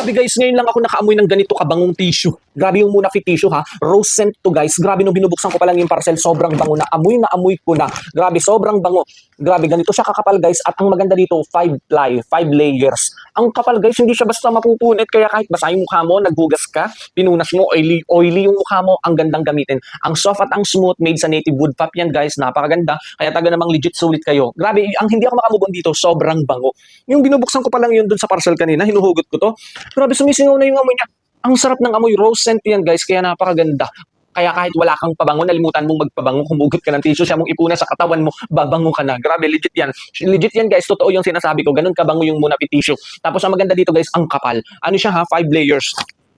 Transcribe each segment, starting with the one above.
Grabe guys, ngayon lang ako nakaamoy ng ganito kabangong tissue. Grabe yung Muna Fit tissue ha. Rose scent to guys. Grabe nung binubuksan ko pa lang yung parcel, sobrang bango na. Amoy na amoy ko na. Grabe, sobrang bango. Grabe, ganito siya kakapal guys. At ang maganda dito, 5 ply, 5 layers. Ang kapal guys, hindi siya basta mapupunit. Kaya kahit basa yung mukha mo, naghugas ka, pinunas mo, oily yung mukha mo, ang gandang gamitin. Ang soft at ang smooth, made sa native wood pop yan guys. Napakaganda. Kaya taga namang legit sulit kayo. Grabe, ang hindi ako makamubon dito, sobrang bango. Yung binubuksan ko pa lang yun dun sa parcel kanina, hinuhugot ko to. Grabe, sumisingaw na yung amoy niya. Ang sarap ng amoy, rose scent yan guys, kaya napakaganda. Kaya kahit wala kang pabango, nalimutan mong magpabango, humugot ka ng tissue, siya mong ipuna sa katawan mo, babango ka na. Grabe, legit yan. Legit yan guys, totoo yung sinasabi ko. Ganun kabango yung Muna Fit tissue. Tapos ang maganda dito guys, ang kapal. Ano siya ha? 5 layers.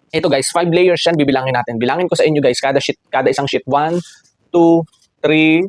Ito guys, 5 layers yan, bibilangin natin. Bilangin ko sa inyo guys, kada isang sheet. 1, 2, 3,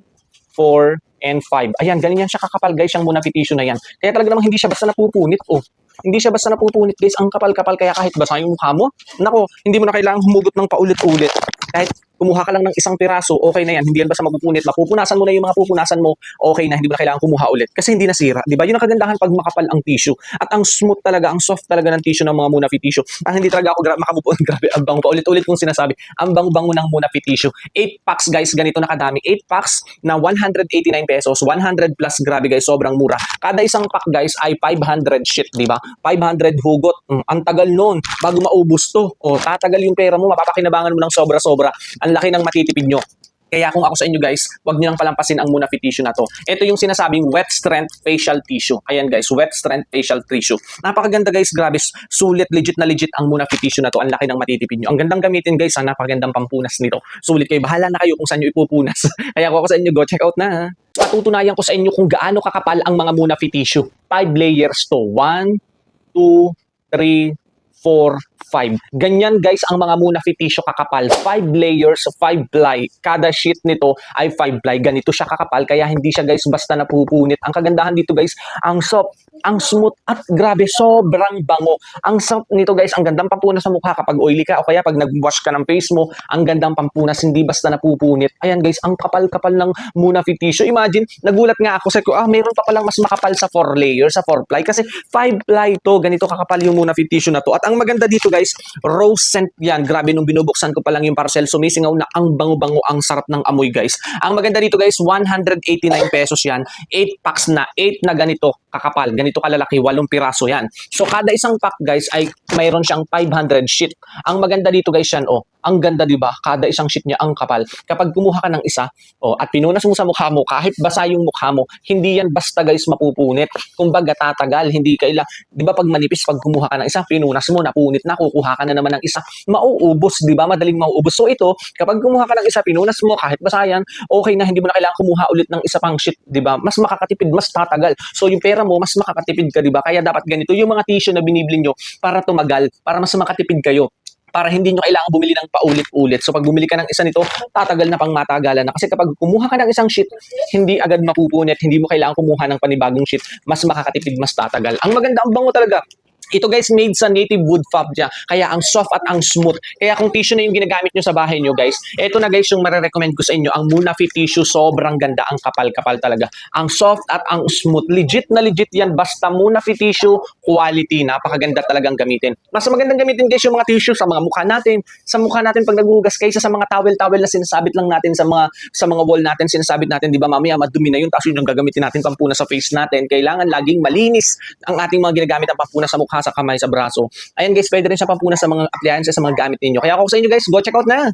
4, and 5. Ayan, ganyan siya kakapal guys, yung Muna Fit tissue na yan. Kaya talaga namang hindi siya basta napupunit. Oh, hindi siya basta napupunit guys, ang kapal-kapal, kaya kahit basa yung mukha mo, nako, hindi mo na kailangang humugot ng paulit-ulit. Kahit kumuha ka lang ng isang piraso, okay na yan, hindi yan basta mapupunit. Mapupunasan mo na yung mga pupunasan mo, okay na, hindi mo na kailangan kumuha ulit. Kasi hindi nasira, di ba? Yun ang kagandahan pag makapal ang tissue. At ang smooth talaga, ang soft talaga ng tissue ng mga Muna Fit tissue. Ang hindi talaga ako makamupon, grabe, ang bango pa. Ulit-ulit kong sinasabi, ang bango-bango ng Muna Fit tissue. 8 packs guys, ganito na kadami. 8 packs na 189 pesos, 100 plus, grabe guys, sobrang mura. Kada isang pack guys ay 500 sheet, di ba? 500 hugot. Ang tagal nun bago maubos to. O, tatagal yung pera mo, mapapakinabangan mo ng sobra-sobra. Ang laki ng matitipid nyo. Kaya kung ako sa inyo guys, wag niyo nang palampasin ang Muna Fit tissue na to. Ito yung sinasabing wet strength facial tissue. Ayan guys, wet strength facial tissue. Napakaganda guys, grabe, sulit, legit na legit ang Muna Fit tissue na to. Ang laki ng matitipid nyo. Ang gandang gamitin guys, napakagandang pampunas nito. Sulit kayo, bahala na kayo kung saan nyo ipupunas. Kaya kung ako sa inyo, go check out na. Patutunayan ko sa inyo kung gaano kakapal ang mga Muna Fit tissue. 5 layers to. 1, 2, 3, 4, 5. Ganyan guys ang mga Muna Fit tissue kakapal. 5 layers, 5 ply. Kada sheet nito ay 5 ply. Ganito siya kakapal, kaya hindi siya guys basta napupunit. Ang kagandahan dito guys, ang soft, ang smooth, at grabe, sobrang bango. Ang soft nito guys, ang gandang pampunas sa mukha kapag oily ka o kaya pag nag-wash ka ng face mo, ang gandang pampunas, hindi basta napupunit. Ayan guys, ang kapal-kapal ng Muna Fit tissue. Imagine, nagulat nga ako, sabi ko, meron pa palang mas makapal sa 4 layers, sa 4 ply, kasi 5 ply to, ganito kakapal yung Muna Fit tissue na to. At ang maganda dito guys, rose scent yan. Grabe, nung binubuksan ko pa lang yung parcel, sumisingaw na ang bango-bango, ang sarap ng amoy guys. Ang maganda dito guys, 189 pesos yan. 8 packs na, 8 na ganito kakapal, ganito kalalaki, 8 piraso yan. So kada isang pack guys ay mayroon siyang 500 sheet. Ang maganda dito guys yan, ang ganda, di ba? Kada isang sheet niya ang kapal. Kapag kumuha ka ng isa, at pinunas mo sa mukha mo, kahit basa yung mukha mo, hindi yan basta guys mapupunit. Kumbaga tatagal, hindi kailangan, di ba pag manipis, pag kumuha ka ng isa, pinunas mo, napunit na, kukuha ka na naman ng isa, mauubos, di ba? Madaling mauubos. So ito, kapag kumuha ka ng isa, pinunas mo, kahit basa yan, okay na, hindi mo na kailangan kumuha ulit ng isa pang sheet, di ba? Mas makakatipid, mas tatagal. So yung pera mo, mas makakatipid ka, di ba? Kaya dapat ganito yung mga tissue na binibili nyo para tumagal, para mas makatipid kayo, para hindi nyo kailangan bumili ng paulit-ulit. So pag bumili ka ng isa nito, tatagal na pang matagalan na. Kasi kapag kumuha ka ng isang sheet, hindi agad mapupunit, hindi mo kailangan kumuha ng panibagong sheet, mas makakatipid, mas tatagal. Ang maganda, ang bango talaga. Ito guys, made sa native wood fab niya. Kaya ang soft at ang smooth. Kaya kung tissue na yung ginagamit nyo sa bahay nyo guys, ito na guys yung marirecommend ko sa inyo. Ang Muna Fit tissue, sobrang ganda. Ang kapal-kapal talaga. Ang soft at ang smooth. Legit na legit yan. Basta Muna Fit tissue, quality. Napakaganda talagang gamitin. Mas magandang gamitin guys yung mga tissue sa mga mukha natin. Sa mukha natin pag naghugas, kaysa sa mga towel-towel na sinasabit lang natin sa mga wall natin, sinasabit natin, di ba mamaya madumi na yun, tapos yun yung gagamitin natin pampuna sa face natin. Kailangan laging malinis ang ating mga ginagamit ang pampuna sa mukha, sa kamay, sa braso. Ayan guys, pwede rin siya pampuna sa mga appliances, sa mga gamit ninyo. Kaya ako sa inyo guys, go check out na!